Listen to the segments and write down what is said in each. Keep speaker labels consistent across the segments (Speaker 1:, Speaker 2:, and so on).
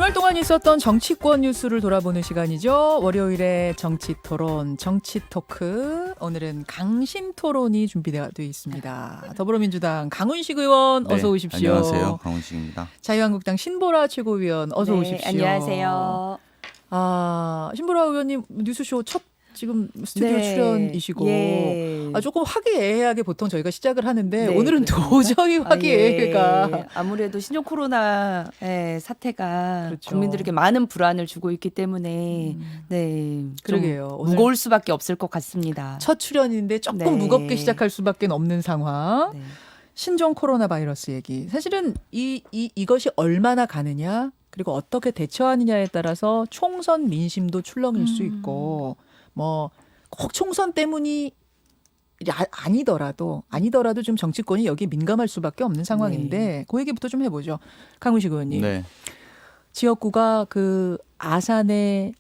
Speaker 1: 주말 동안 있었던 정치권 뉴스를 돌아보는 시간이죠. 월요일에 정치토론, 정치토크. 오늘은 강심토론이 준비되어 있습니다. 더불어민주당 강훈식 의원 어서 오십시오.
Speaker 2: 안녕하세요. 강훈식입니다.
Speaker 1: 자유한국당 신보라 최고위원 어서 오십시오.
Speaker 3: 안녕하세요.
Speaker 1: 신보라 의원님 뉴스쇼 첫 지금 스튜디오 출연이시고 조금 화기애애하게 보통 저희가 시작을 하는데 오늘은 도저히 화기애애가
Speaker 3: 아무래도 신종 코로나 사태가
Speaker 1: 그렇죠.
Speaker 3: 국민들에게 많은 불안을 주고 있기 때문에
Speaker 1: 그러게요. 오늘
Speaker 3: 무거울 수밖에 없을 것 같습니다.
Speaker 1: 첫 출연인데 조금 무겁게 시작할 수밖에 없는 상황. 신종 코로나 바이러스 얘기. 사실은 이것이 얼마나 가느냐 그리고 어떻게 대처하느냐에 따라서 총선 민심도 출렁일 수 있고 뭐 꼭 총선 때문이 아니더라도 좀 정치권이 여기에 민감할 수밖에 없는 상황인데 그 얘기부터 좀 해보죠. 강훈식 의원님.
Speaker 2: 네.
Speaker 1: 지역구가 그 아산의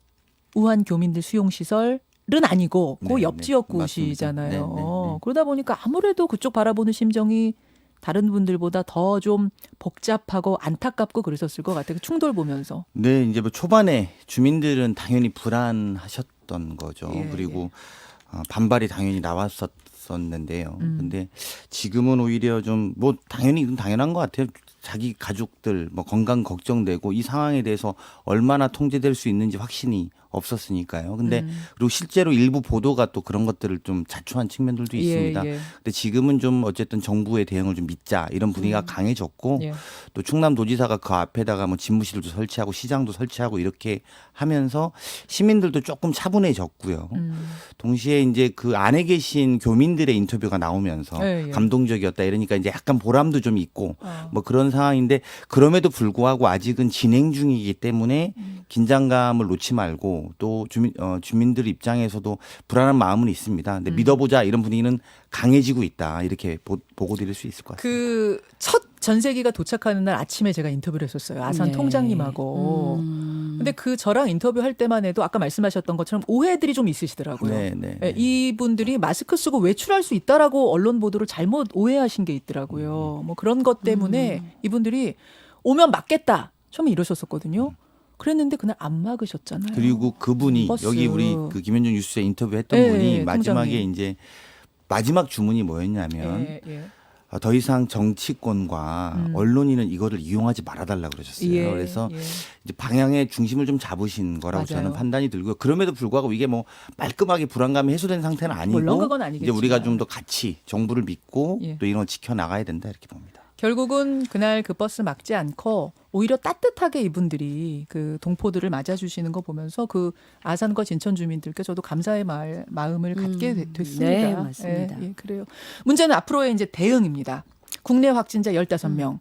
Speaker 1: 우한 교민들 수용시설은 아니고 그 옆 지역구시잖아요. 그러다 보니까 아무래도 그쪽 바라보는 심정이 다른 분들보다 더 좀 복잡하고 안타깝고 그러셨을 것 같아요. 충돌 보면서.
Speaker 2: 네, 이제 뭐 초반에 주민들은 당연히 불안하셨던 거죠. 그리고 반발이 당연히 나왔었는데요. 근데 지금은 오히려 좀 뭐 당연히 이건 당연한 것 같아요. 자기 가족들 뭐 건강 걱정되고 이 상황에 대해서 얼마나 통제될 수 있는지 확신이 없었으니까요. 근데 그리고 실제로 일부 보도가 또 그런 것들을 좀 자초한 측면들도 있습니다. 근데 지금은 좀 어쨌든 정부의 대응을 좀 믿자 이런 분위기가 강해졌고 또 충남도지사가 그 앞에다가 뭐 집무실도 설치하고 시장도 설치하고 이렇게 하면서 시민들도 조금 차분해졌고요. 동시에 이제 그 안에 계신 교민들의 인터뷰가 나오면서 감동적이었다 이러니까 이제 약간 보람도 좀 있고 뭐 그런 상황인데 그럼에도 불구하고 아직은 진행 중이기 때문에 긴장감을 놓지 말고 또 주민들 입장에서도 불안한 마음은 있습니다. 근데 믿어보자 이런 분위기는 강해지고 있다 이렇게 보고 드릴 수 있을 것 같습니다.
Speaker 1: 그 첫 전세기가 도착하는 날 아침에 제가 인터뷰를 했었어요. 아산 통장님하고. 근데 그 저랑 인터뷰할 때만 해도 아까 말씀하셨던 것처럼 오해들이 좀 있으시더라고요. 이분들이 마스크 쓰고 외출할 수 있다라고 언론 보도를 잘못 오해하신 게 있더라고요. 뭐 그런 것 때문에 이분들이 오면 맞겠다. 처음에 이러셨었거든요. 그랬는데 그날 안 막으셨잖아요.
Speaker 2: 그리고 그분이
Speaker 1: 버스.
Speaker 2: 여기 우리 그 김현정 뉴스에 인터뷰했던 분이 마지막에 이제 마지막 주문이 뭐였냐면 더 이상 정치권과 언론인은 이거를 이용하지 말아달라고 그러셨어요. 그래서 이제 방향의 중심을 좀 잡으신 거라고 저는 판단이 들고요. 그럼에도 불구하고 이게 뭐 말끔하게 불안감이 해소된 상태는 아니고
Speaker 1: 물론 그건 아니겠지만.
Speaker 2: 이제 우리가 좀 더 같이 정부를 믿고 또 이런 거 지켜나가야 된다 이렇게 봅니다.
Speaker 1: 결국은 그날 그 버스 막지 않고 오히려 따뜻하게 이분들이 그 동포들을 맞아주시는 거 보면서 그 아산과 진천 주민들께 저도 감사의 마음을 갖게 됐습니다.
Speaker 3: 네, 맞습니다.
Speaker 1: 그래요. 문제는 앞으로의 이제 대응입니다. 국내 확진자 15명,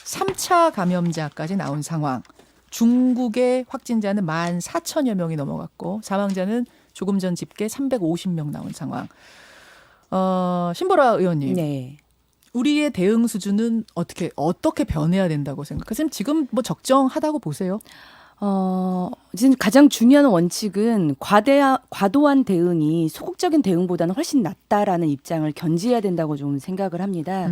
Speaker 1: 3차 감염자까지 나온 상황. 중국의 확진자는 14,000여 명이 넘어갔고 사망자는 조금 전 집계 350명 나온 상황. 신보라 의원님. 우리의 대응 수준은 어떻게 변해야 된다고 생각하세요? 지금 뭐 적정하다고 보세요?
Speaker 3: 지금 가장 중요한 원칙은 과도한 대응이 소극적인 대응보다는 훨씬 낫다라는 입장을 견지해야 된다고 좀 생각을 합니다.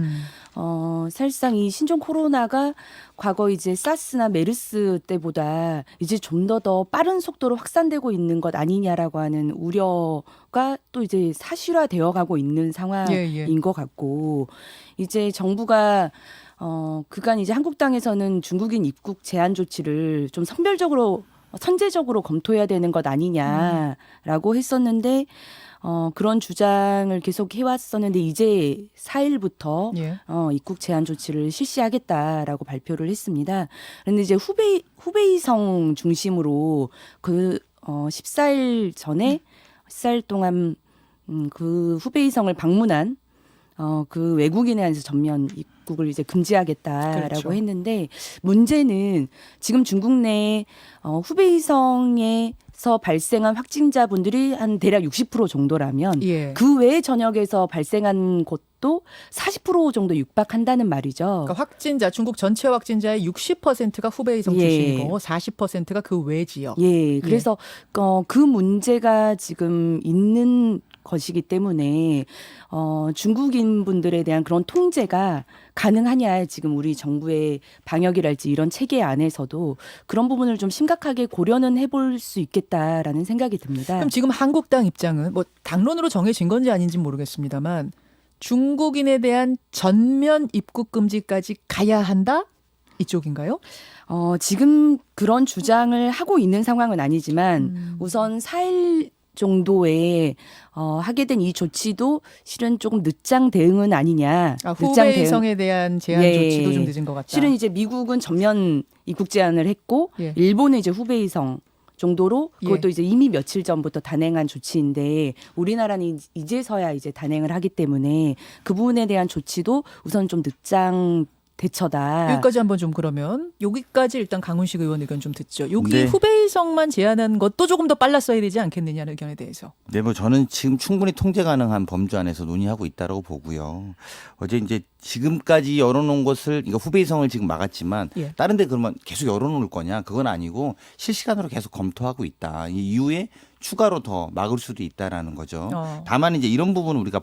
Speaker 3: 사실상 이 신종 코로나가 과거 이제 사스나 메르스 때보다 이제 좀 더 빠른 속도로 확산되고 있는 것 아니냐라고 하는 우려가 또 이제 사실화되어 가고 있는 상황인 것 같고 이제 정부가 그간 이제 한국당에서는 중국인 입국 제한 조치를 좀 선제적으로 검토해야 되는 것 아니냐라고 했었는데 그런 주장을 계속 해왔었는데 이제 4일부터 입국 제한 조치를 실시하겠다라고 발표를 했습니다. 그런데 이제 후베이성 중심으로 그 14일 전에 14일 동안 그 후베이성을 방문한 그 외국인에 한해서 전면 입국을 이제 금지하겠다라고 했는데 문제는 지금 중국 내 후베이성에서 발생한 확진자분들이 한 대략 60% 정도라면 그 외의 전역에서 발생한 곳 것도 40% 정도 육박한다는 말이죠.
Speaker 1: 그러니까 확진자 중국 전체 확진자의 60%가 후베이성 출신이고 40%가 그 외 지역.
Speaker 3: 그래서 그 문제가 지금 있는 것이기 때문에 중국인 분들에 대한 그런 통제가 가능하냐, 지금 우리 정부의 방역이랄지 이런 체계 안에서도 그런 부분을 좀 심각하게 고려는 해볼 수 있겠다라는 생각이 듭니다.
Speaker 1: 그럼 지금 한국당 입장은 뭐 당론으로 정해진 건지 아닌지는 모르겠습니다만 중국인에 대한 전면 입국 금지까지 가야 한다? 이쪽인가요?
Speaker 3: 지금 그런 주장을 하고 있는 상황은 아니지만 우선 4일 정도에 하게 된 이 조치도 실은 조금 늦장 대응은 아니냐.
Speaker 1: 후베이성에 대한 제한 조치도 좀 늦은 것 같다.
Speaker 3: 실은 이제 미국은 전면 입국 제한을 했고 일본은 이제 후베이성 정도로 그것도 이제 이미 며칠 전부터 단행한 조치인데 우리나라는 이제서야 이제 단행을 하기 때문에 그 부분에 대한 조치도 우선 좀 늦장 대처다.
Speaker 1: 여기까지 한번 좀 그러면 여기까지 일단 강훈식 의원 의견 좀 듣죠. 여기 후베이성만 제한한 것도 조금 더 빨랐어야 되지 않겠느냐는 의견에 대해서.
Speaker 2: 네, 뭐 저는 지금 충분히 통제 가능한 범주 안에서 논의하고 있다라고 보고요. 어제 이제 지금까지 열어놓은 것을 이거 후베이성을 지금 막았지만 다른 데 그러면 계속 열어놓을 거냐? 그건 아니고 실시간으로 계속 검토하고 있다. 이 이후에 추가로 더 막을 수도 있다라는 거죠. 다만 이제 이런 부분은 우리가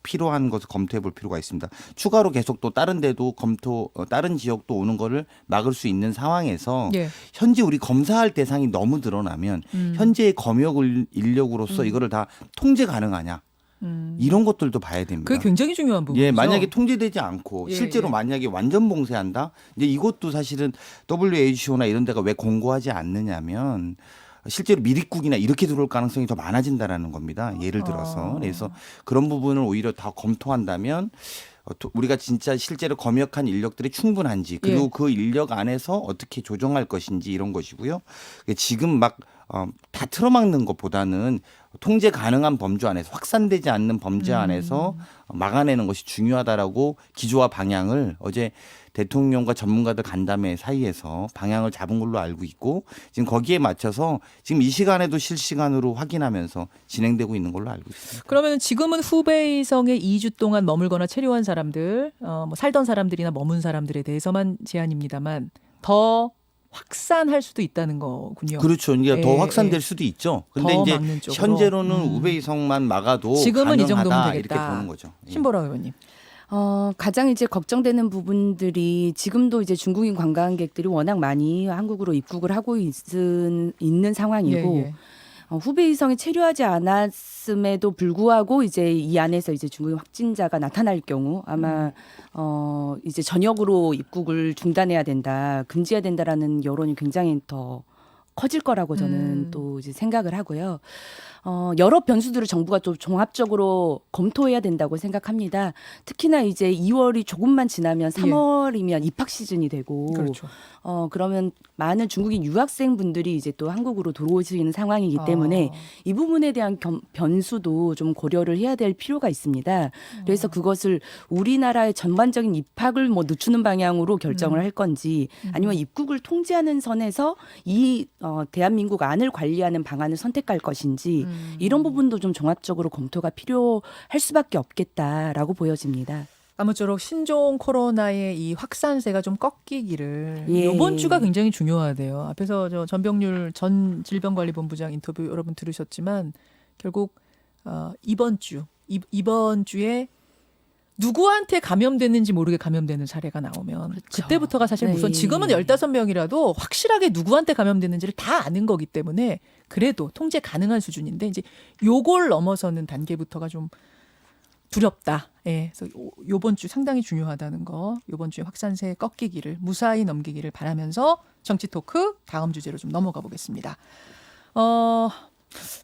Speaker 2: 필요한 것을 검토해 볼 필요가 있습니다. 추가로 계속 또 다른 데도 다른 지역도 오는 거를 막을 수 있는 상황에서 현재 우리 검사할 대상이 너무 늘어나면 현재의 검역 인력으로서 이거를 다 통제 가능하냐. 이런 것들도 봐야 됩니다.
Speaker 1: 그게 굉장히 중요한 부분이죠.
Speaker 2: 만약에 통제되지 않고 실제로 만약에 완전 봉쇄한다. 이제 이것도 사실은 WHO나 이런 데가 왜 공고하지 않느냐면 실제로 미립국이나 이렇게 들어올 가능성이 더 많아진다라는 겁니다. 예를 들어서. 그래서 그런 부분을 오히려 다 검토한다면 우리가 진짜 실제로 검역한 인력들이 충분한지 그리고 그 인력 안에서 어떻게 조정할 것인지 이런 것이고요. 지금 막 다 틀어막는 것보다는 통제 가능한 범주 안에서 확산되지 않는 범주 안에서 막아내는 것이 중요하다라고 기조와 방향을 어제 대통령과 전문가들 간담회 사이에서 방향을 잡은 걸로 알고 있고 지금 거기에 맞춰서 지금 이 시간에도 실시간으로 확인하면서 진행되고 있는 걸로 알고 있습니다.
Speaker 1: 그러면 지금은 후베이성에 2주 동안 머물거나 체류한 사람들, 뭐 살던 사람들이나 머문 사람들에 대해서만 제한입니다만 더 확산할 수도 있다는 거군요.
Speaker 2: 그렇죠. 이게 더 확산될 수도 있죠. 근데 이제 현재로는 후베이성만 막아도
Speaker 1: 지금은
Speaker 2: 가능하다
Speaker 1: 이 정도면 되겠다.
Speaker 2: 이렇게 보는 거죠.
Speaker 1: 신보라 의원님.
Speaker 3: 가장 이제 걱정되는 부분들이 지금도 이제 중국인 관광객들이 워낙 많이 한국으로 입국을 하고 있는 상황이고 후베이성에 체류하지 않았음에도 불구하고 이제 이 안에서 이제 중국인 확진자가 나타날 경우 아마 이제 전역으로 입국을 중단해야 된다, 금지해야 된다라는 여론이 굉장히 더 커질 거라고 저는 또 이제 생각을 하고요. 여러 변수들을 정부가 좀 종합적으로 검토해야 된다고 생각합니다. 특히나 이제 2월이 조금만 지나면 3월이면 입학 시즌이 되고 그러면 많은 중국인 유학생분들이 이제 또 한국으로 들어오시는 상황이기 때문에 이 부분에 대한 변수도 좀 고려를 해야 될 필요가 있습니다. 그래서 그것을 우리나라의 전반적인 입학을 뭐 늦추는 방향으로 결정을 할 건지 아니면 입국을 통제하는 선에서 이 대한민국 안을 관리하는 방안을 선택할 것인지 이런 부분도 좀 종합적으로 검토가 필요할 수밖에 없겠다라고 보여집니다.
Speaker 1: 아무쪼록 신종 코로나의 이 확산세가 좀 꺾이기를 이번 주가 굉장히 중요하대요. 앞에서 저 전병률 전 질병관리본부장 인터뷰 여러분 들으셨지만 결국 이번 주에 누구한테 감염됐는지 모르게 감염되는 사례가 나오면 그때부터가 사실 우선 지금은 15명이라도 확실하게 누구한테 감염됐는지를 다 아는 거기 때문에 그래도 통제 가능한 수준인데 이제 요걸 넘어서는 단계부터가 좀 두렵다. 그래서 요번 주 상당히 중요하다는 거. 요번 주에 확산세 꺾이기를 무사히 넘기기를 바라면서 정치 토크 다음 주제로 좀 넘어가 보겠습니다.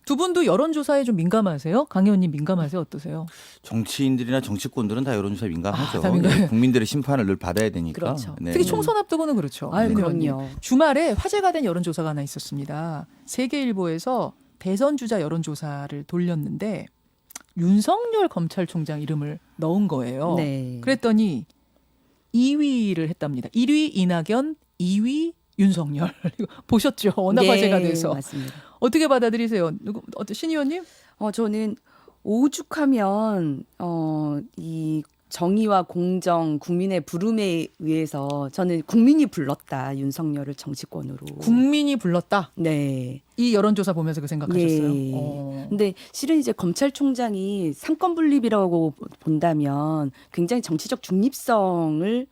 Speaker 1: 두 분도 여론조사에 좀 민감하세요? 강 의원님 민감하세요? 어떠세요?
Speaker 2: 정치인들이나 정치권들은 다 여론조사에 민감하죠.
Speaker 1: 다 민감해요.
Speaker 2: 국민들의 심판을 늘 받아야 되니까.
Speaker 3: 그렇죠.
Speaker 1: 특히 총선 앞두고는 그렇죠.
Speaker 3: 그럼요.
Speaker 1: 주말에 화제가 된 여론조사가 하나 있었습니다. 세계일보에서 대선 주자 여론조사를 돌렸는데 윤석열 검찰총장 이름을 넣은 거예요. 그랬더니 2위를 했답니다. 1위 이낙연, 2위 윤석열. 보셨죠? 워낙 화제가 돼서.
Speaker 3: 맞습니다.
Speaker 1: 어떻게 받아들이세요? 신 의원님?
Speaker 3: 저는 오죽하면 이 정의와 공정, 국민의 부름에 의해서 저는 국민이 불렀다. 윤석열을 정치권으로.
Speaker 1: 국민이 불렀다.
Speaker 3: 네.
Speaker 1: 이 여론조사 보면서 그 생각하셨어요.
Speaker 3: 예. 근데 실은 이제 검찰총장이 삼권 분립이라고 본다면 굉장히 정치적 중립성을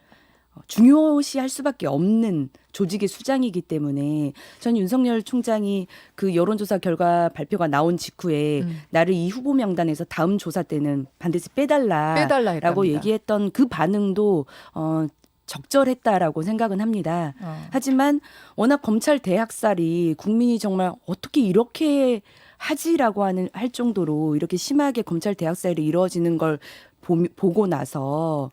Speaker 3: 중요시할 수밖에 없는 조직의 수장이기 때문에 전 윤석열 총장이 그 여론조사 결과 발표가 나온 직후에 나를 이 후보 명단에서 다음 조사 때는 반드시 빼달라라고
Speaker 1: 했답니다.
Speaker 3: 얘기했던 그 반응도 적절했다라고 생각은 합니다. 하지만 워낙 검찰 대학살이 국민이 정말 어떻게 이렇게 하지라고 할 정도로 이렇게 심하게 검찰 대학살이 이루어지는 걸 보고 나서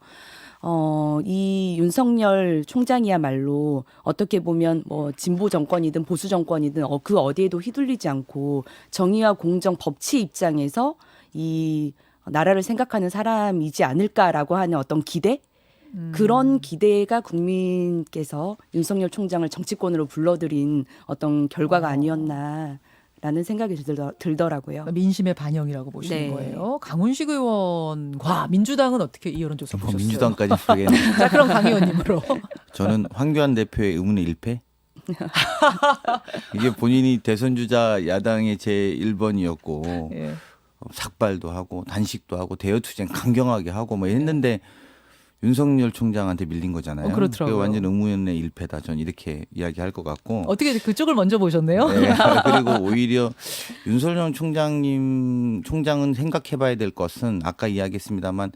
Speaker 3: 이 윤석열 총장이야말로 어떻게 보면 뭐 진보 정권이든 보수 정권이든 그 어디에도 휘둘리지 않고 정의와 공정 법치 입장에서 이 나라를 생각하는 사람이지 않을까라고 하는 어떤 기대? 그런 기대가 국민께서 윤석열 총장을 정치권으로 불러들인 어떤 결과가 아니었나라는 생각이 들더라고요.
Speaker 1: 민심의 반영이라고 보시는
Speaker 3: 네.
Speaker 1: 거예요. 강훈식 의원과 민주당은 어떻게 이 여론조사 보셨어요?
Speaker 2: 민주당까지 모르겠네요.
Speaker 1: 자, 그럼 강 의원님으로.
Speaker 2: 저는 황교안 대표의 의문의 일패. 이게 본인이 대선 주자 야당의 제 1번이었고
Speaker 1: 예.
Speaker 2: 삭발도 하고 단식도 하고 대여투쟁 강경하게 하고 뭐 했는데 윤석열 총장한테 밀린 거잖아요.
Speaker 1: 그렇더라고요.
Speaker 2: 그게 완전 의문의 일패다. 전 이렇게 이야기할 것 같고.
Speaker 1: 어떻게 그쪽을 먼저 보셨네요?
Speaker 2: 네. 그리고 오히려 윤석열 총장은 생각해봐야 될 것은 아까 이야기했습니다만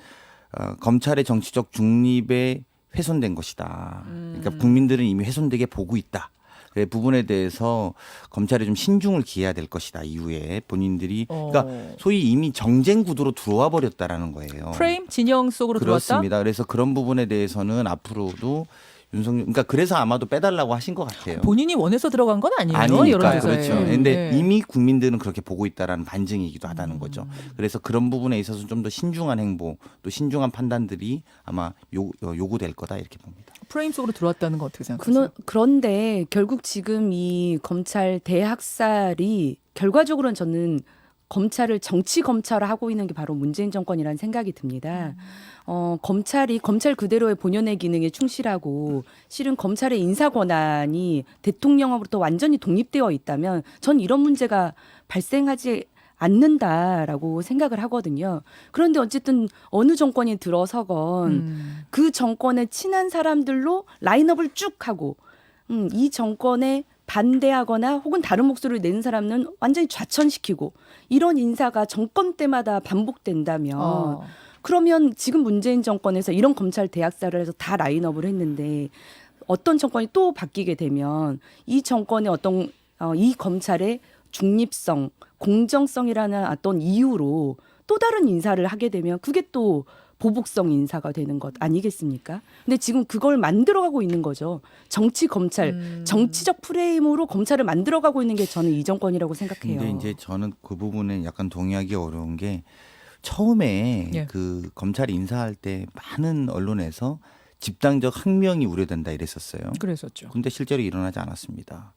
Speaker 2: 검찰의 정치적 중립에 훼손된 것이다. 그러니까 국민들은 이미 훼손되게 보고 있다. 그 부분에 대해서 검찰에 좀 신중을 기해야 될 것이다. 이후에 본인들이 그러니까 소위 이미 정쟁 구도로 들어와 버렸다라는 거예요.
Speaker 1: 프레임 진영 속으로
Speaker 2: 그렇습니다.
Speaker 1: 들어왔다?
Speaker 2: 그래서 그런 부분에 대해서는 앞으로도 그러니까 그래서 아마도 빼달라고 하신 것 같아요.
Speaker 1: 본인이 원해서 들어간 건 아니에요.
Speaker 2: 아니니까
Speaker 1: 여론조사에.
Speaker 2: 그렇죠. 근데
Speaker 1: 네.
Speaker 2: 이미 국민들은 그렇게 보고 있다라는 반증이기도 하다는 거죠. 그래서 그런 부분에 있어서 좀 더 신중한 행보, 또 신중한 판단들이 아마 요구될 거다 이렇게 봅니다.
Speaker 1: 프레임 속으로 들어왔다는 건 어떻게 생각하세요?
Speaker 3: 그런데 결국 지금 이 검찰 대학살이 결과적으로는 저는 검찰을 정치 검찰을 하고 있는 게 바로 문재인 정권이라는 생각이 듭니다. 검찰이 검찰 그대로의 본연의 기능에 충실하고 실은 검찰의 인사 권한이 대통령으로부터 완전히 독립되어 있다면 전 이런 문제가 발생하지 않는다라고 생각을 하거든요. 그런데 어쨌든 어느 정권이 들어서건 그 정권에 친한 사람들로 라인업을 쭉 하고 이 정권에 반대하거나 혹은 다른 목소리를 내는 사람은 완전히 좌천시키고 이런 인사가 정권 때마다 반복된다면 그러면 지금 문재인 정권에서 이런 검찰 대학살을 해서 다 라인업을 했는데 어떤 정권이 또 바뀌게 되면 이 정권의 어떤 이 검찰의 중립성, 공정성이라는 어떤 이유로 또 다른 인사를 하게 되면 그게 또 보복성 인사가 되는 것 아니겠습니까? 근데 지금 그걸 만들어가고 있는 거죠. 정치 검찰, 정치적 프레임으로 검찰을 만들어가고 있는 게 저는 이 정권이라고 생각해요.
Speaker 2: 근데 이제 저는 그 부분에 약간 동의하기 어려운 게 처음에
Speaker 1: 예.
Speaker 2: 그 검찰 인사할 때 많은 언론에서 집단적 항명이 우려된다 이랬었어요.
Speaker 1: 그랬었죠.
Speaker 2: 근데 실제로 일어나지 않았습니다.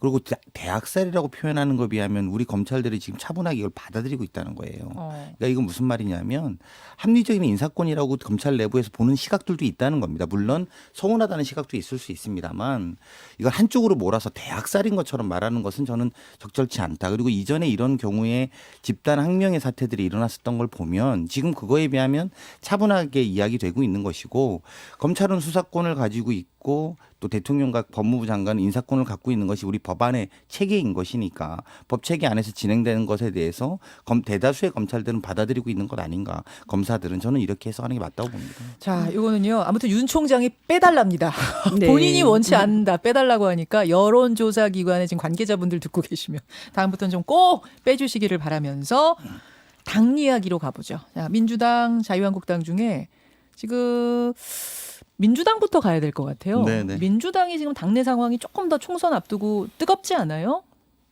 Speaker 2: 그리고 대학살이라고 표현하는 것에 비하면 우리 검찰들이 지금 차분하게 이걸 받아들이고 있다는 거예요. 그러니까 이건 무슨 말이냐면 합리적인 인사권이라고 검찰 내부에서 보는 시각들도 있다는 겁니다. 물론 서운하다는 시각도 있을 수 있습니다만 이걸 한쪽으로 몰아서 대학살인 것처럼 말하는 것은 저는 적절치 않다. 그리고 이전에 이런 경우에 집단 항명의 사태들이 일어났었던 걸 보면 지금 그거에 비하면 차분하게 이야기되고 있는 것이고 검찰은 수사권을 가지고 있고 또 대통령과 법무부 장관은 인사권을 갖고 있는 것이 우리 법안의 체계인 것이니까 법 체계 안에서 진행되는 것에 대해서 대다수의 검찰들은 받아들이고 있는 것 아닌가. 검사들은 저는 이렇게 해석하는 게 맞다고 봅니다.
Speaker 1: 자, 이거는요. 아무튼 윤 총장이 빼달랍니다.
Speaker 3: 네.
Speaker 1: 본인이 원치 않는다. 빼달라고 하니까 여론조사 기관의 지금 관계자분들 듣고 계시면 다음부터는 좀 꼭 빼주시기를 바라면서 당 이야기로 가보죠. 자, 민주당, 자유한국당 중에 지금 민주당부터 가야 될 것 같아요.
Speaker 2: 네네.
Speaker 1: 민주당이 지금 당내 상황이 조금 더 총선 앞두고 뜨겁지 않아요?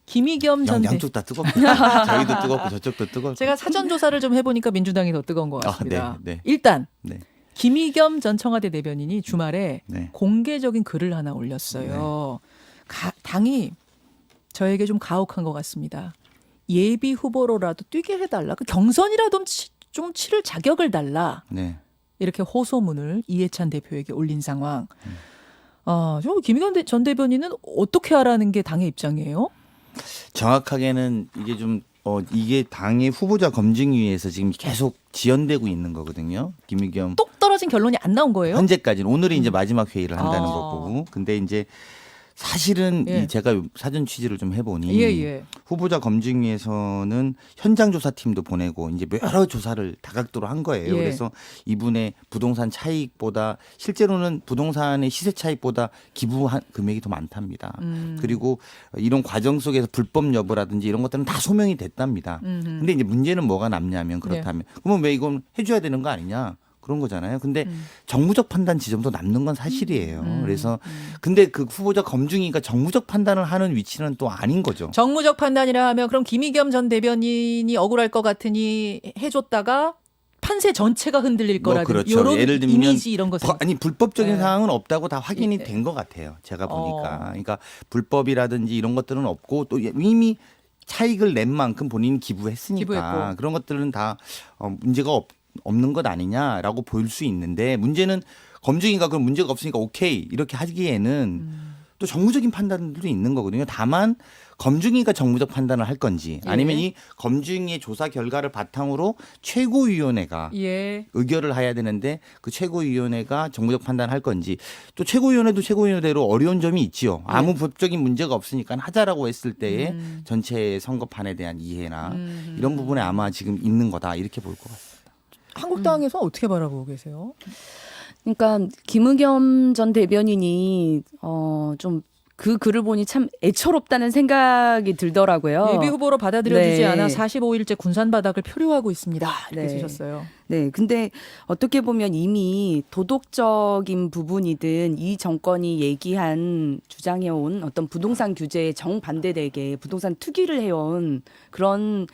Speaker 1: 김의겸 전
Speaker 2: 양쪽 다 뜨겁고 저희도 뜨겁고 저쪽도 뜨겁고.
Speaker 1: 제가 사전 조사를 좀 해보니까 민주당이 더 뜨거운 것 같습니다.
Speaker 2: 네.
Speaker 1: 일단
Speaker 2: 네.
Speaker 1: 김의겸 전 청와대 대변인이 주말에
Speaker 2: 네.
Speaker 1: 공개적인 글을 하나 올렸어요. 당이 저에게 좀 가혹한 것 같습니다. 예비 후보로라도 뛰게 해달라. 그 경선이라도 좀 치를 자격을 달라.
Speaker 2: 네.
Speaker 1: 이렇게 호소문을 이해찬 대표에게 올린 상황. 김의겸 전 대변인은 어떻게 하라는 게 당의 입장이에요?
Speaker 2: 정확하게는 이게 좀 이게 당의 후보자 검증위에서 지금 계속 지연되고 있는 거거든요. 김의겸
Speaker 1: 똑 떨어진 결론이 안 나온 거예요?
Speaker 2: 현재까지는 오늘이 이제 마지막 회의를 한다는 거고. 근데 이제 사실은
Speaker 1: 예.
Speaker 2: 제가 사전 취재를 좀 해보니
Speaker 1: 예.
Speaker 2: 후보자 검증위에서는 현장 조사팀도 보내고 이제 여러 조사를 다각도로 한 거예요.
Speaker 1: 예.
Speaker 2: 그래서 이분의 부동산 차익보다 실제로는 부동산의 시세 차익보다 기부한 금액이 더 많답니다. 그리고 이런 과정 속에서 불법 여부라든지 이런 것들은 다 소명이 됐답니다. 근데 이제 문제는 뭐가 남냐면 그렇다면 그러면 왜 이건 해줘야 되는 거 아니냐? 그런 거잖아요. 근데 정무적 판단 지점도 남는 건 사실이에요. 그래서 근데 그 후보자 검증위가 정무적 판단을 하는 위치는 또 아닌 거죠.
Speaker 1: 정무적 판단이라 하면 그럼 김의겸 전 대변인이 억울할 것 같으니 해줬다가 판세 전체가 흔들릴 거라든지
Speaker 2: 그렇죠.
Speaker 1: 이런
Speaker 2: 예를 들면
Speaker 1: 이미지 이런 것은
Speaker 2: 아니 불법적인
Speaker 1: 네.
Speaker 2: 사항은 없다고 다 확인이 된 것 같아요. 제가 보니까. 그러니까 불법이라든지 이런 것들은 없고 또 이미 차익을 낸 만큼 본인이 기부했으니까
Speaker 1: 기부했고.
Speaker 2: 그런 것들은 다 문제가 없는 것 아니냐라고 보일 수 있는데 문제는 검증위가 그런 문제가 없으니까 오케이 이렇게 하기에는 또 정무적인 판단들도 있는 거거든요. 다만 검증위가 정무적 판단을 할 건지 아니면 이 검증위의 조사 결과를 바탕으로 최고위원회가 의결을 해야 되는데 그 최고위원회가 정무적 판단을 할 건지 또 최고위원회도 최고위원회대로 어려운 점이 있지요. 아무 법적인 문제가 없으니까 하자라고 했을 때의 전체 선거판에 대한 이해나 이런 부분에 아마 지금 있는 거다 이렇게 볼 것 같습니다.
Speaker 1: 한국당에서 어떻게 바라보고 계세요?
Speaker 3: 그러니까 김의겸 전 대변인이 좀 그 글을 보니 참 애처롭다는 생각이 들더라고요.
Speaker 1: 예비 후보로 받아들여지지
Speaker 3: 네.
Speaker 1: 않아 45일째 군산 바닥을 표류하고 있습니다. 이렇게
Speaker 3: 네.
Speaker 1: 쓰셨어요.
Speaker 3: 네, 근데 어떻게 보면 이미 도덕적인 부분이든 이 정권이 얘기한 주장해온 어떤 부동산 규제에 정반대되게 부동산 투기를 해온 그런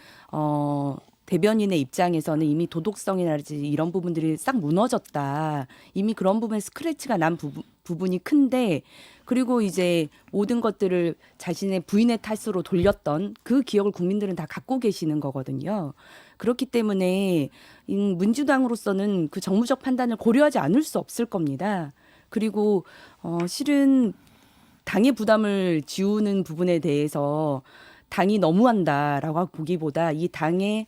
Speaker 3: 대변인의 입장에서는 이미 도덕성이라든지 이런 부분들이 싹 무너졌다. 이미 그런 부분에 스크래치가 난 부분이 큰데 그리고 이제 모든 것들을 자신의 부인의 탓으로 돌렸던 그 기억을 국민들은 다 갖고 계시는 거거든요. 그렇기 때문에 민주당으로서는 그 정무적 판단을 고려하지 않을 수 없을 겁니다. 그리고 실은 당의 부담을 지우는 부분에 대해서 당이 너무한다라고 보기보다 이 당의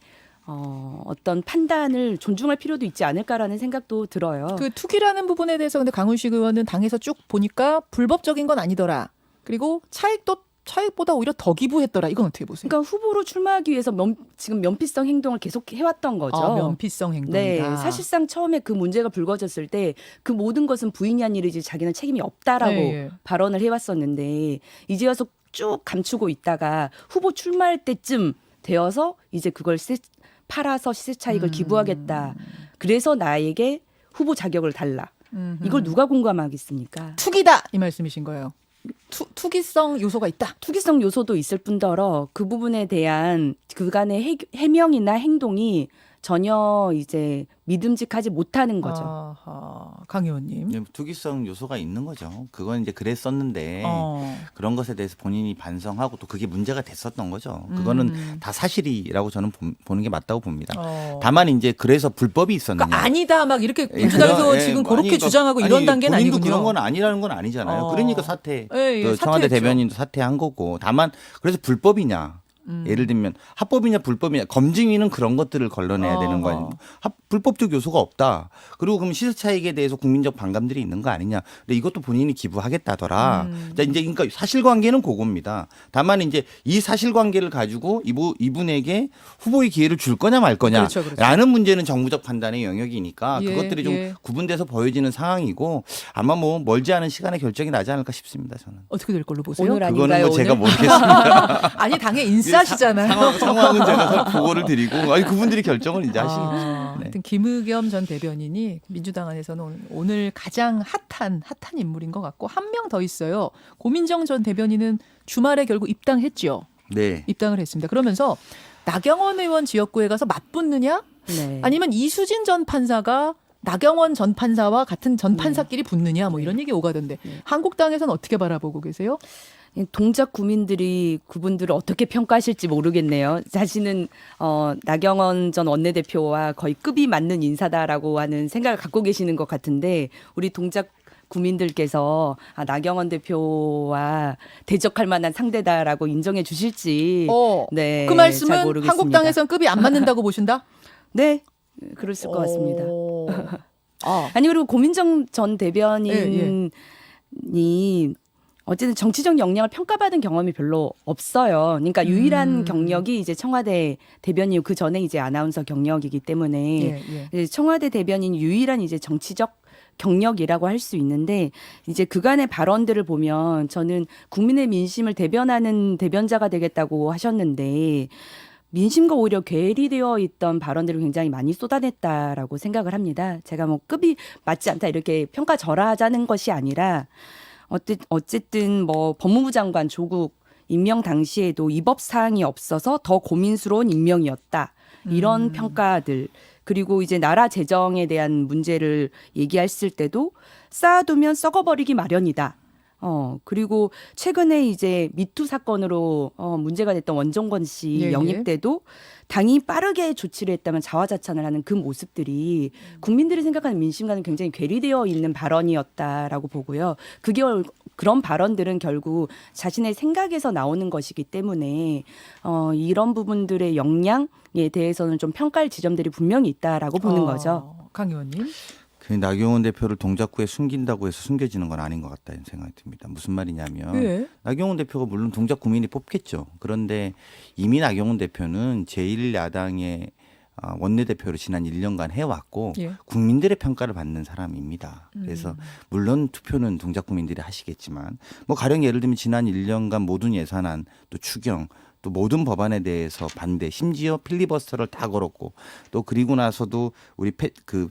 Speaker 3: 어떤 판단을 존중할 필요도 있지 않을까라는 생각도 들어요.
Speaker 1: 그 투기라는 부분에 대해서 근데 강훈식 의원은 당에서 쭉 보니까 불법적인 건 아니더라. 그리고 차익보다 오히려 더 기부했더라. 이건 어떻게 보세요?
Speaker 3: 그러니까 후보로 출마하기 위해서 지금 면피성 행동을 계속 해왔던 거죠.
Speaker 1: 면피성 행동이다.
Speaker 3: 네, 사실상 처음에 그 문제가 불거졌을 때 그 모든 것은 부인이 한 일이지 자기는 책임이 없다라고 발언을 해왔었는데 이제 와서 쭉 감추고 있다가 후보 출마할 때쯤 되어서 이제 그걸 팔아서 시세 차익을 기부하겠다. 그래서 나에게 후보 자격을 달라. 이걸 누가 공감하겠습니까?
Speaker 1: 투기다 이 말씀이신 거예요. 투기성 요소가 있다.
Speaker 3: 투기성 요소도 있을 뿐더러 그 부분에 대한 그간의 해명이나 행동이 전혀 이제 믿음직하지 못하는 거죠.
Speaker 1: 강 의원님.
Speaker 2: 투기성 요소가 있는 거죠. 그건 이제 그랬었는데 그런 것에 대해서 본인이 반성하고 또 그게 문제가 됐었던 거죠. 그거는 다 사실이라고 저는 보는 게 맞다고 봅니다. 다만 이제 그래서 불법이 있었느냐.
Speaker 1: 그러니까 아니다 막 이렇게 민주당에서 지금 그렇게 주장하고 이런 단계는 아니군요.
Speaker 2: 그런 건 아니라는 건 아니잖아요. 그러니까 청와대 대변인도 사퇴한 거고. 다만 그래서 불법이냐. 예를 들면 합법이냐 불법이냐 검증위는 그런 것들을 걸러내야 되는 거 아니에요. 불법적 요소가 없다. 그리고 그럼 시세 차익에 대해서 국민적 반감들이 있는 거 아니냐. 근데 이것도 본인이 기부하겠다더라. 자, 이제 그러니까 사실관계는 그겁니다. 다만 이제 이 사실관계를 가지고 이분에게 후보의 기회를 줄 거냐 말 거냐라는 그렇죠. 문제는 정무적 판단의 영역이니까 그것들이 좀 구분돼서 보여지는 상황이고 아마 뭐 멀지 않은 시간에 결정이 나지 않을까 싶습니다. 저는.
Speaker 1: 어떻게 될 걸로 보세요?
Speaker 3: 오늘 아닌가요?
Speaker 2: 그거는 뭐
Speaker 3: 오늘?
Speaker 2: 제가 모르겠습니다.
Speaker 1: 아니 당의 인싸시잖아요.
Speaker 2: 상황은 제가 보고를 드리고 아니 그분들이 결정을 이제 하시겠죠.
Speaker 1: 하여튼 김의겸 전 대변인이 민주당 안에서는 오늘 가장 핫한 인물인 것 같고 한 명 더 있어요. 고민정 전 대변인은 주말에 결국 입당했죠.
Speaker 2: 네.
Speaker 1: 입당을 했습니다. 그러면서 나경원 의원 지역구에 가서 맞붙느냐?
Speaker 3: 네.
Speaker 1: 아니면 이수진 전 판사가 나경원 전 판사와 같은 전 판사끼리 붙느냐 뭐 이런 얘기 오가던데 한국당에서는 어떻게 바라보고 계세요?
Speaker 3: 동작 구민들이 그분들을 어떻게 평가하실지 모르겠네요. 자신은 나경원 전 원내대표와 거의 급이 맞는 인사다라고 하는 생각을 갖고 계시는 것 같은데 우리 동작 구민들께서 나경원 대표와 대적할 만한 상대다라고 인정해 주실지 네,
Speaker 1: 그
Speaker 3: 잘
Speaker 1: 말씀은
Speaker 3: 모르겠습니다.
Speaker 1: 한국당에서는 급이 안 맞는다고 보신다?
Speaker 3: 네, 그랬을 것 같습니다.
Speaker 1: 아.
Speaker 3: 아니 그리고 고민정 전 대변인이 어쨌든 정치적 역량을 평가받은 경험이 별로 없어요. 그러니까 유일한 경력이 이제 청와대 대변인 그 전에 이제 아나운서 경력이기 때문에 이제 청와대 대변인 유일한 이제 정치적 경력이라고 할 수 있는데 이제 그간의 발언들을 보면 저는 국민의 민심을 대변하는 대변자가 되겠다고 하셨는데 민심과 오히려 괴리되어 있던 발언들을 굉장히 많이 쏟아냈다라고 생각을 합니다. 제가 뭐 급이 맞지 않다 이렇게 평가절하자는 것이 아니라 어쨌든 뭐 법무부 장관 조국 임명 당시에도 위법 사항이 없어서 더 고민스러운 임명이었다. 이런 평가들. 그리고 이제 나라 재정에 대한 문제를 얘기했을 때도 쌓아두면 썩어버리기 마련이다. 그리고 최근에 이제 미투 사건으로 문제가 됐던 원종건 씨 영입 때도 당이 빠르게 조치를 했다면 자화자찬을 하는 그 모습들이 국민들이 생각하는 민심과는 굉장히 괴리되어 있는 발언이었다라고 보고요. 그런 발언들은 결국 자신의 생각에서 나오는 것이기 때문에 이런 부분들의 역량에 대해서는 좀 평가할 지점들이 분명히 있다라고 보는 거죠.
Speaker 1: 강 의원님.
Speaker 2: 나경원 대표를 동작구에 숨긴다고 해서 숨겨지는 건 아닌 것 같다는 생각이 듭니다. 무슨 말이냐면 나경원 대표가 물론 동작구민이 뽑겠죠. 그런데 이미 나경원 대표는 제1야당의 원내대표로 지난 1년간 해왔고 국민들의 평가를 받는 사람입니다. 그래서 물론 투표는 동작구민들이 하시겠지만 뭐 가령 예를 들면 지난 1년간 모든 예산안 또 추경 또 모든 법안에 대해서 반대, 심지어 필리버스터를 다 걸었고 또 그리고 나서도 우리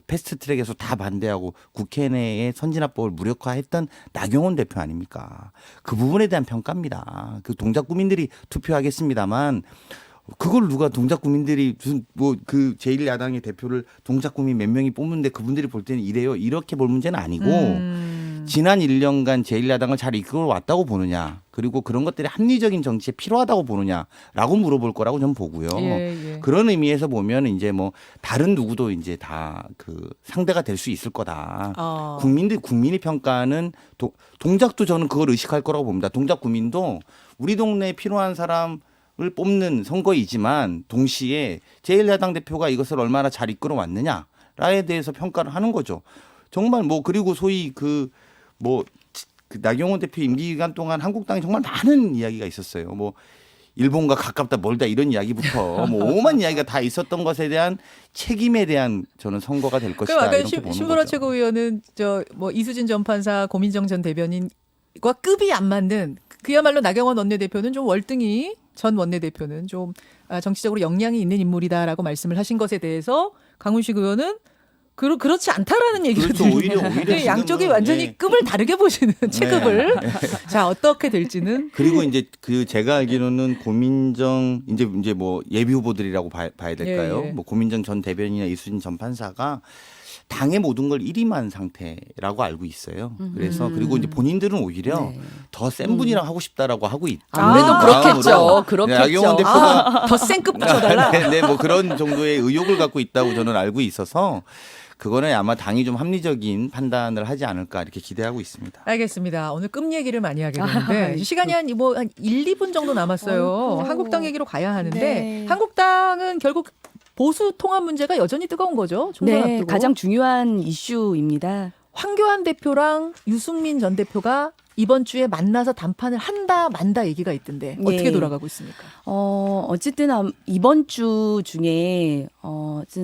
Speaker 2: 패스트트랙에서 다 반대하고 국회 내에 선진화법을 무력화했던 나경원 대표 아닙니까? 그 부분에 대한 평가입니다. 그 동작구민들이 투표하겠습니다만 그걸 누가 동작구민들이 뭐 그 제1야당의 대표를 동작구민 몇 명이 뽑는데 그분들이 볼 때는 이래요. 이렇게 볼 문제는 아니고 지난 1년간 제1야당을 잘 이끌어 왔다고 보느냐. 그리고 그런 것들이 합리적인 정치에 필요하다고 보느냐라고 물어볼 거라고 저는 보고요. 그런 의미에서 보면 이제 뭐 다른 누구도 이제 다 그 상대가 될 수 있을 거다. 국민이 평가하는 동작도 저는 그걸 의식할 거라고 봅니다. 동작 구민도 우리 동네에 필요한 사람 을 뽑는 선거이지만 동시에 제1야당 대표가 이것을 얼마나 잘 이끌어 왔느냐에 대해서 평가를 하는 거죠. 정말 뭐 그리고 소위 그 나경원 대표 임기 기간 동안 한국당에 정말 많은 이야기가 있었어요. 뭐 일본과 가깝다 멀다 이런 이야기부터 뭐 오만 이야기가 다 있었던 것에 대한 책임에 대한 저는 선거가 될 것이다.
Speaker 1: 아까
Speaker 2: 이렇게 보는
Speaker 1: 신보라
Speaker 2: 거죠.
Speaker 1: 최고위원은 뭐 이수진 전 판사, 고민정 전 대변인과 급이 안 맞는 그야말로 나경원 원내대표는 좀 월등히 전 원내대표는 좀 정치적으로 역량이 있는 인물이다라고 말씀을 하신 것에 대해서 강훈식 의원은 그렇지 않다라는 얘기를
Speaker 2: 그렇죠. 오히려
Speaker 1: 양쪽이 완전히 급을 다르게 보시는 체급을 자 어떻게 될지는
Speaker 2: 그리고 이제 제가 알기로는 고민정 이제 뭐 예비 후보들이라고 봐야 될까요? 뭐 고민정 전 대변인이나 이수진 전 판사가 당의 모든 걸 일임한 상태라고 알고 있어요. 그래서 그리고 이제 본인들은 오히려 더 센 분이랑 하고 싶다라고 하고 있다.
Speaker 3: 아무래도 그렇겠죠.
Speaker 2: 나경원 대표가
Speaker 1: 더 센 급 붙여달라.
Speaker 2: 네, 뭐 그런 정도의 의욕을 갖고 있다고 저는 알고 있어서 그거는 아마 당이 좀 합리적인 판단을 하지 않을까 이렇게 기대하고 있습니다.
Speaker 1: 알겠습니다. 오늘 급 얘기를 많이 하게 되는데 시간이 한 1, 2분 정도 남았어요. 한국당 얘기로 가야 하는데 한국당은 결국 보수 통합 문제가 여전히 뜨거운 거죠. 총선
Speaker 3: 네,
Speaker 1: 앞두고.
Speaker 3: 가장 중요한 이슈입니다.
Speaker 1: 황교안 대표랑 유승민 전 대표가 이번 주에 만나서 담판을 한다 만다 얘기가 있던데 어떻게 돌아가고 있습니까?
Speaker 3: 어쨌든 이번 주 중에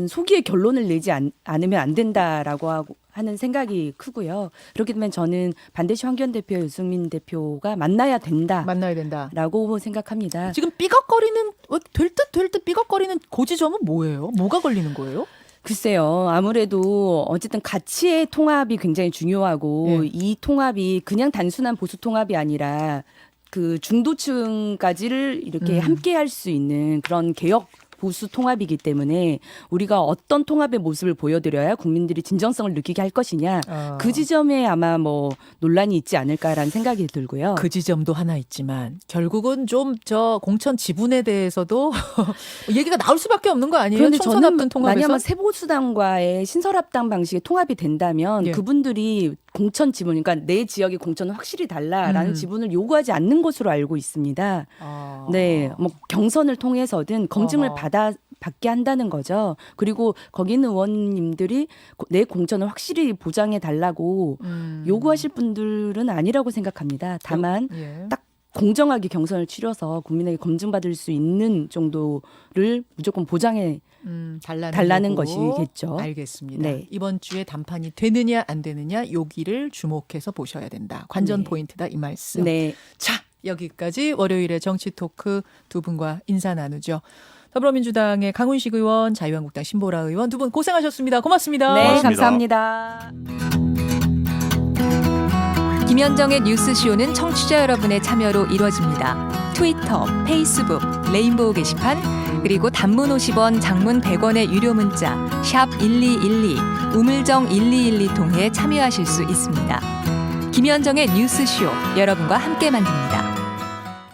Speaker 3: 소기의 결론을 내지 않으면 안 된다라고 하는 생각이 크고요. 그렇기 때문에 저는 반드시 황교안 대표, 유승민 대표가 만나야 된다라고 생각합니다.
Speaker 1: 지금 삐걱거리는 될 듯 삐걱거리는 고지점은 뭐예요? 뭐가 걸리는 거예요?
Speaker 3: 글쎄요. 아무래도 어쨌든 가치의 통합이 굉장히 중요하고 이 통합이 그냥 단순한 보수 통합이 아니라 그 중도층까지를 이렇게 함께 할 수 있는 그런 개혁 보수 통합이기 때문에 우리가 어떤 통합의 모습을 보여드려야 국민들이 진정성을 느끼게 할 것이냐 그 지점에 아마 뭐 논란이 있지 않을까라는 생각이 들고요.
Speaker 1: 그 지점도 하나 있지만 결국은 좀 저 공천 지분에 대해서도 얘기가 나올 수밖에 없는 거 아니에요?
Speaker 3: 그런데
Speaker 1: 총선
Speaker 3: 저는
Speaker 1: 앞둔 통합에서
Speaker 3: 만약에 새보수당과의 신설합당 방식의 통합이 된다면
Speaker 1: 예.
Speaker 3: 그분들이 공천 지분, 그러니까 내 지역의 공천은 확실히 달라라는 지분을 요구하지 않는 것으로 알고 있습니다. 네, 뭐 경선을 통해서든 검증을 받게 한다는 거죠. 그리고 거기 있는 의원님들이 내 공천을 확실히 보장해 달라고 요구하실 분들은 아니라고 생각합니다. 다만
Speaker 1: 예.
Speaker 3: 딱 공정하게 경선을 치러서 국민에게 검증받을 수 있는 정도를 무조건 보장해 달라는
Speaker 1: 요구.
Speaker 3: 것이겠죠.
Speaker 1: 알겠습니다.
Speaker 3: 네.
Speaker 1: 이번 주에 단판이 되느냐 안 되느냐 여기를 주목해서 보셔야 된다. 관전
Speaker 3: 네.
Speaker 1: 포인트다 이 말씀.
Speaker 3: 네.
Speaker 1: 자, 여기까지 월요일에 정치 토크 두 분과 인사 나누죠. 더불어민주당의 강훈식 의원, 자유한국당 신보라 의원 두 분 고생하셨습니다. 고맙습니다.
Speaker 3: 네,
Speaker 2: 고맙습니다.
Speaker 3: 감사합니다.
Speaker 4: 김현정의 뉴스쇼는 청취자 여러분의 참여로 이루어집니다. 트위터, 페이스북, 레인보우 게시판, 그리고 단문 50원, 장문 100원의 유료 문자 샵 1212, 우물정 1212 통해 참여하실 수 있습니다. 김현정의 뉴스쇼, 여러분과 함께 만듭니다.